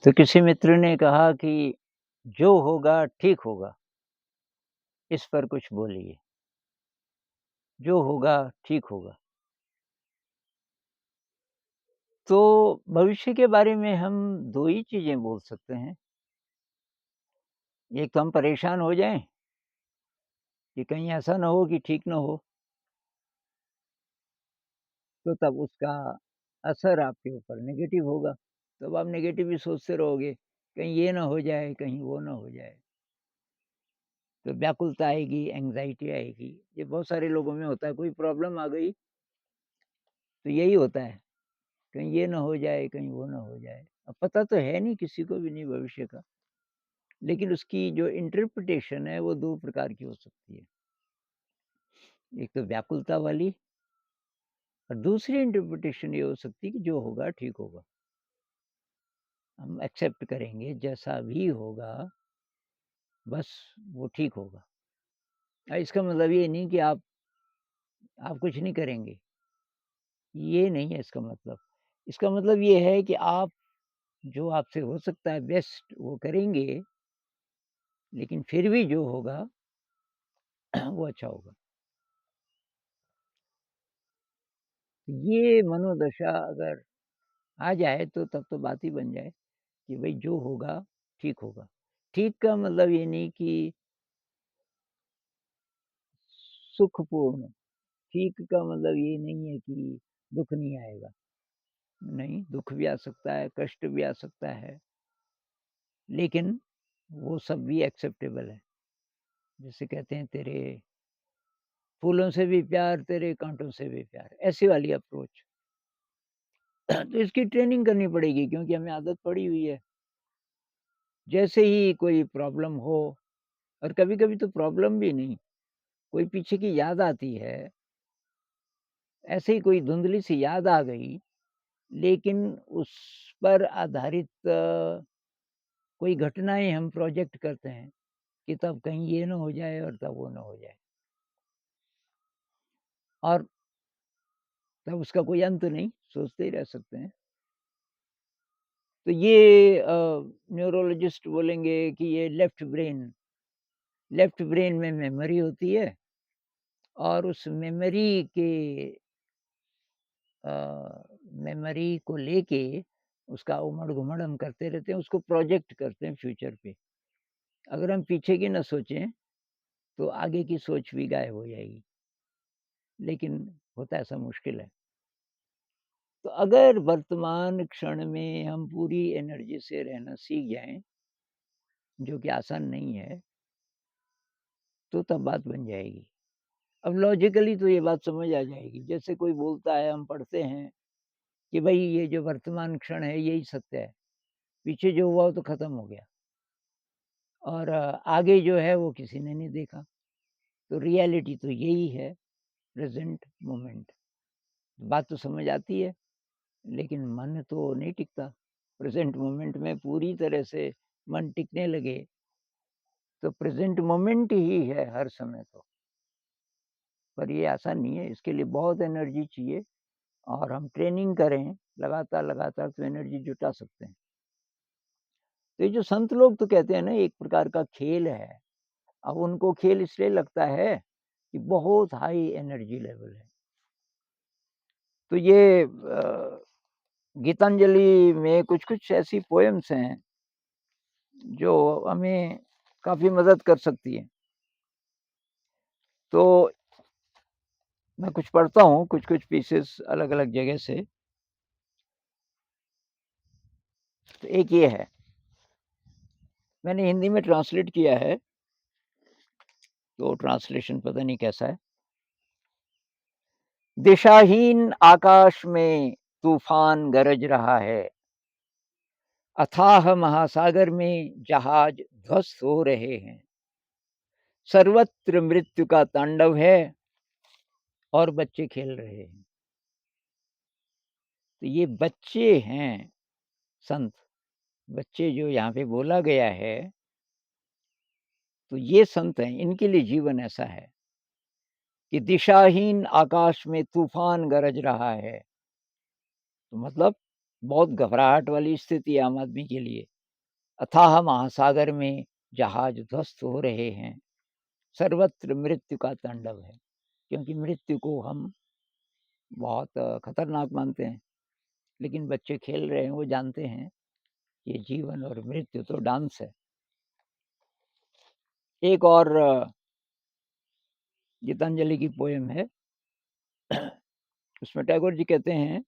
तो किसी मित्र ने कहा कि जो होगा ठीक होगा, इस पर कुछ बोलिए। जो होगा ठीक होगा। तो भविष्य के बारे में हम 2 ही चीज़ें बोल सकते हैं। एक तो हम परेशान हो जाएँ कि कहीं ऐसा ना हो कि ठीक ना हो, तो तब उसका असर आपके ऊपर नेगेटिव होगा। तब आप नेगेटिव ही सोचते रहोगे, कहीं ये ना हो जाए, कहीं वो ना हो जाए। तो व्याकुलता आएगी, एंग्ज़ायटी आएगी। ये बहुत सारे लोगों में होता है, कोई प्रॉब्लम आ गई तो यही होता है। कहीं ये ना हो जाए, कहीं वो ना हो जाए। अब पता तो है नहीं, किसी को भी नहीं भविष्य का, लेकिन उसकी जो इंटरप्रिटेशन है वो 2 प्रकार की हो सकती है। एक तो व्याकुलता वाली और दूसरी इंटरप्रिटेशन ये हो सकती है कि जो होगा ठीक होगा। हम एक्सेप्ट करेंगे जैसा भी होगा, बस वो ठीक होगा। इसका मतलब ये नहीं कि आप कुछ नहीं करेंगे, ये नहीं है इसका मतलब। इसका मतलब ये है कि आप जो आपसे हो सकता है बेस्ट वो करेंगे, लेकिन फिर भी जो होगा वो अच्छा होगा। ये मनोदशा अगर आ जाए तो तब तो बात ही बन जाए कि भई जो होगा, ठीक होगा। ठीक का मतलब ये नहीं कि सुखपूर्ण, ठीक का मतलब ये नहीं है कि दुःख नहीं आएगा। नहीं, दुःख भी आ सकता है, कष्ट भी आ सकता है, लेकिन वो सब भी एक्सेप्टेबल है। जिसे कहते हैं तेरे फूलों से भी प्यार, तेरे काँटों से भी प्यार, ऐसी वाली अप्रोच। तो इसकी ट्रेनिंग करनी पड़ेगी क्योंकि हमें आदत पड़ी हुई है। जैसे ही कोई प्रॉब्लम हो और कभी-कभी तो प्रॉब्लम भी नहीं, कोई पीछे की याद आती है, ऐसे ही कोई धुंधली-सी याद आ गई, लेकिन उस पर आधारित कोई घटनाएँ हम प्रोजेक्ट करते हैं कि तब कहीं ये ना हो जाए और तब वो ना हो जाए। और तब उसका कोई अंत नहीं, सोचते ही रह सकते हैं। तो ये न्यूरोलॉजिस्ट बोलेंगे कि ये लेफ्ट ब्रेन में मेमोरी होती है और उस अ, मेमोरी को लेके उसका उमड़-घुमड़ हम करते रहते हैं, उसको प्रोजेक्ट करते हैं फ्यूचर पे। अगर हम पीछे की ना सोचें, तो आगे की सोच भी गायब हो जाएगी, लेकिन होता ऐसा मुश्किल है। तो अगर वर्तमान क्षण में हम पूरी एनर्जी से रहना सीख जाएँ, जो कि आसान नहीं है, तो तब बात बन जाएगी। अब लॉजिकली तो ये बात समझ आ जाएगी, जैसे कोई बोलता है, हम पढ़ते हैं कि भई ये जो वर्तमान क्षण है यही सत्य है, पीछे जो हुआ वो तो खत्म हो गया और आगे जो है वो किसी ने नहीं देखा। तो रियलिटी तो यही है, प्रेज़ेंट मोमेंट। बात तो समझ आती है, लेकिन मन तो नहीं टिकता। प्रेज़ेंट मोमेंट में पूरी तरह से मन टिकने लगे, तो प्रेज़ेंट मोमेंट ही है हर समय तो। पर ये आसान नहीं है, इसके लिए बहुत एनर्जी चाहिए और हम ट्रेनिंग करें लगातार तो एनर्जी जुटा सकते हैं। तो ये जो संत लोग तो कहते हैं ना एक प्रकार का खेल है। अब उनको खेल इसलिए लगता है कि बहुत हाई एनर्जी लेवल है। तो ये गीतांजलि में कुछ-कुछ ऐसी पोएम्स हैं जो हमें काफ़ी मदद कर सकती हैं। तो मैं कुछ पढ़ता हूँ, कुछ-कुछ पीसेस अलग-अलग जगह से। तो एक ये है, मैंने हिंदी में ट्रांसलेट किया है, तो ट्रांसलेशन पता नहीं कैसा है। दिशाहीन आकाश में तूफान गरज रहा है, अथाह महासागर में जहाज ध्वस्त हो रहे हैं। सर्वत्र मृत्यु का तांडव है और बच्चे खेल रहे हैं। तो ये बच्चे हैं संत, बच्चे जो यहाँ पे बोला गया है, तो ये संत हैं, इनके लिए जीवन ऐसा है कि दिशाहीन आकाश में तूफान गरज रहा है। तो मतलब बहुत घबराहट वाली स्थिति है आम आदमी के लिए। अथाह महासागर में जहाज ध्वस्त हो रहे हैं, सर्वत्र मृत्यु का तांडव है। क्योंकि मृत्यु को हम बहुत खतरनाक मानते हैं, लेकिन बच्चे खेल रहे हैं, वो जानते हैं ये जीवन और मृत्यु तो डांस है। एक और गीतांजलि की पोएम है, उसमें टैगोर जी कहते हैं,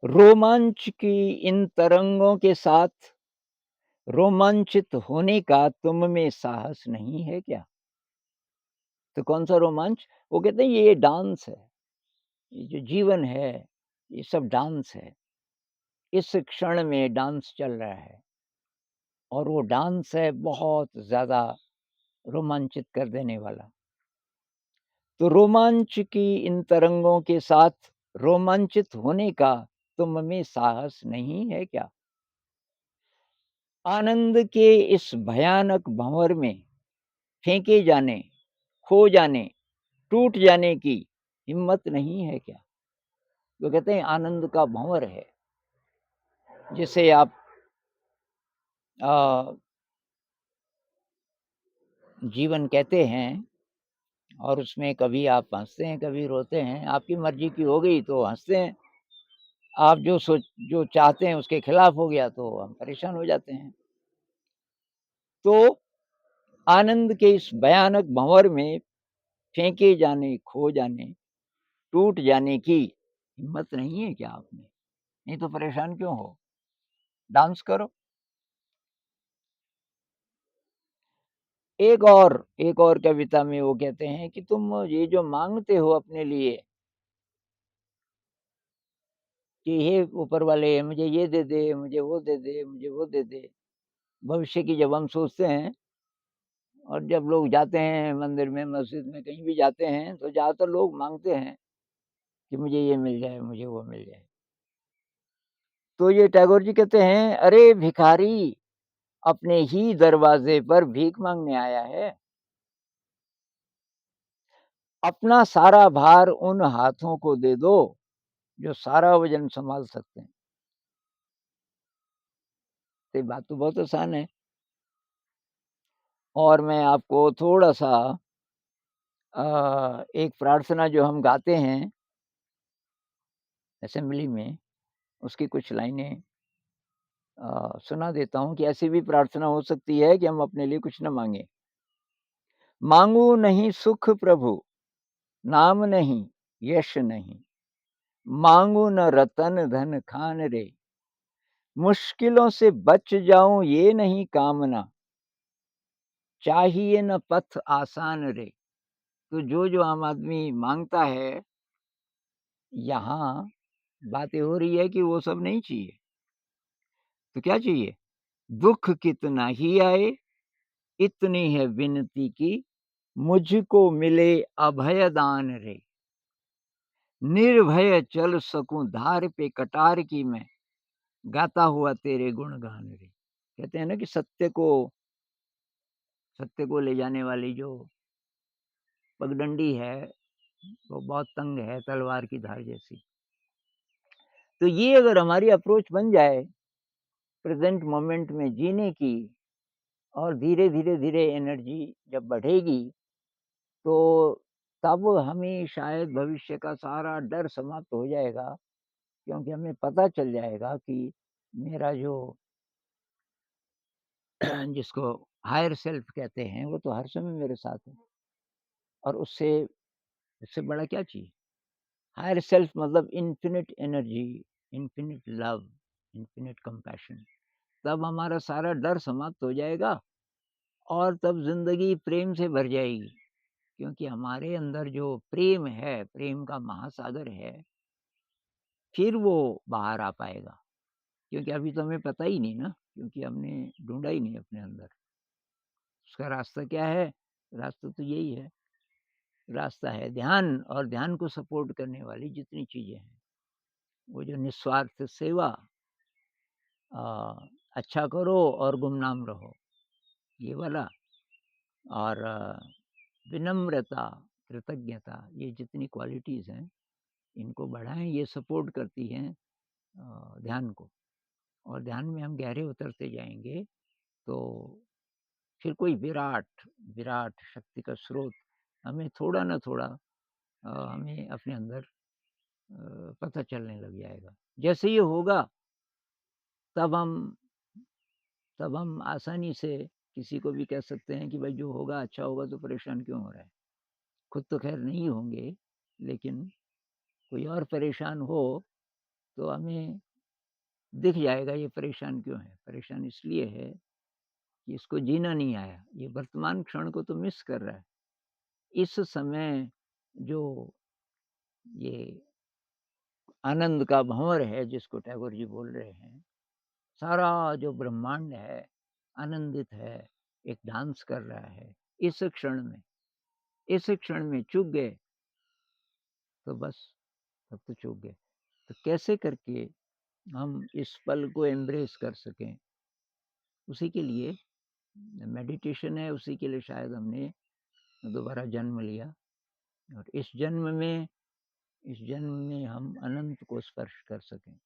रोमांच की इन तरंगों के साथ रोमांचित होने का तुम में साहस नहीं है क्या? तो कौन सा रोमांच? वो कहते हैं ये डांस है, ये जो जीवन है, ये सब डांस है। इस क्षण में डांस चल रहा है और वो डांस है बहुत ज़्यादा रोमांचित कर देने वाला। तो रोमांच की इन तरंगों के साथ रोमांचित होने का तुम में साहस नहीं है क्या? आनंद के इस भयानक भंवर में फेंके जाने, खो जाने, टूट जाने की हिम्मत नहीं है क्या? वो कहते हैं आनंद का भंवर है, जिसे आप अ, जीवन कहते हैं और उसमें कभी आप हँसते हैं, कभी रोते हैं। आपकी मर्ज़ी की हो गई तो हँसते हैं, आप जो चाहते हैं उसके खिलाफ हो गया तो हम परेशान हो जाते हैं। तो आनंद के इस भयानक भंवर में फेंके जाने, खो जाने, टूट जाने की हिम्मत नहीं है क्या आप में? नहीं तो परेशान क्यों हो? डांस करो। एक और कविता में वो कहते हैं कि तुम ये जो माँगते हो अपने लिए कि हे ऊपर वाले मुझे ये दे दे, मुझे वो दे दे, मुझे वो दे दे। भविष्य की जब हम सोचते हैं और जब लोग जाते हैं मंदिर में, मस्जिद में कहीं भी जाते हैं तो ज़्यादातर लोग माँगते हैं कि मुझे ये मिल जाए, मुझे वो मिल जाए। तो ये टैगोर जी कहते हैं, अरे भिखारी अपने ही दरवाज़े पर भीख माँगने आया है। अपना सारा भार उन हाथों को दे दो, जो सारा वज़न सँभाल सकते हैं। तो ये बात तो बहुत आसान है और मैं आपको थोड़ा-सा एक प्रार्थना जो हम गाते हैं असेंबली में, उसकी कुछ लाइनें सुना देता हूँ कि ऐसी भी प्रार्थना हो सकती है कि हम अपने लिए कुछ ना माँगे। माँगू नहीं सुख प्रभु, नाम नहीं, यश नहीं, माँगू न रतन धन खान रे, मुश्किलों से बच जाऊँ ये नहीं कामना, चाहिए न पथ आसान रे। तो जो आम आदमी माँगता है, यहाँ बातें हो रही है कि वो सब नहीं चाहिए। तो क्या चाहिए? दुःख कितना ही आए, इतनी है विनती की, मुझको मिले अभय दान रे। निर्भय चल सकूँ धार पे कटार की मैं, गाता हुआ तेरे गुणगान रे। कहते हैं ना कि सत्य को ले जाने वाली जो पगडंडी है, वो बहुत तंग है, तलवार की धार जैसी। तो ये अगर हमारी अप्रोच बन जाए, प्रेज़ेंट मोमेंट में जीने की और धीरे-धीरे एनर्जी जब बढ़ेगी, तो तब हमें शायद भविष्य का सारा डर समाप्त हो जाएगा, क्योंकि हमें पता चल जाएगा कि मेरा जो जिसको हायर सेल्फ कहते हैं, वो तो हर समय मेरे साथ है और उससे बड़ा क्या चाहिए? हायर सेल्फ मतलब infinite energy, infinite love, infinite compassion. तब हमारा सारा डर समाप्त हो जाएगा और तब ज़िंदगी प्रेम से भर जाएगी, क्योंकि हमारे अंदर जो प्रेम है, प्रेम का महासागर है, फिर वो बाहर आ पाएगा। क्योंकि अभी तो हमें पता ही नहीं ना, क्योंकि हमने ढूँढा ही नहीं अपने अंदर। उसका रास्ता क्या है? रास्ता तो यही है, रास्ता है ध्यान और ध्यान को सपोर्ट करने वाली जितनी चीज़ें हैं। वो जो निस्वार्थ सेवा, अ, अच्छा करो और गुमनाम रहो, ये वाला और विनम्रता, कृतज्ञता, ये जितनी क्वालिटीज़ हैं, इनको बढ़ाएँ, ये सपोर्ट करती हैं ध्यान को। और ध्यान में हम गहरे उतरते जाएँगे, तो फिर कोई विराट, विराट शक्ति का स्रोत हमें थोड़ा न थोड़ा हमें अपने अंदर पता चलने लग जाएगा। जैसे ये होगा, तब हम तब हम आसानी से किसी को भी कह सकते हैं कि भाई जो होगा अच्छा होगा, तो परेशान क्यों हो रहा है? खुद तो ख़ैर नहीं होंगे, लेकिन कोई और परेशान हो, तो हमें दिख जाएगा ये परेशान क्यों है। परेशान इसलिए है कि इसको जीना नहीं आया, ये वर्तमान क्षण को तो मिस कर रहा है। इस समय जो ये आनंद का भँवर है, जिसको टैगोर जी बोल रहे हैं, सारा जो ब्रह्मांड है, आनंदित है, एक डांस कर रहा है। इस क्षण में, इस क्षण में चूक गए, तो बस तब तो चूक गए। तो कैसे करके हम इस पल को एम्ब्रेस कर सकें, उसी के लिए मेडिटेशन है, उसी के लिए शायद हमने दोबारा जन्म लिया। और इस जन्म में हम अनंत को स्पर्श कर सकें।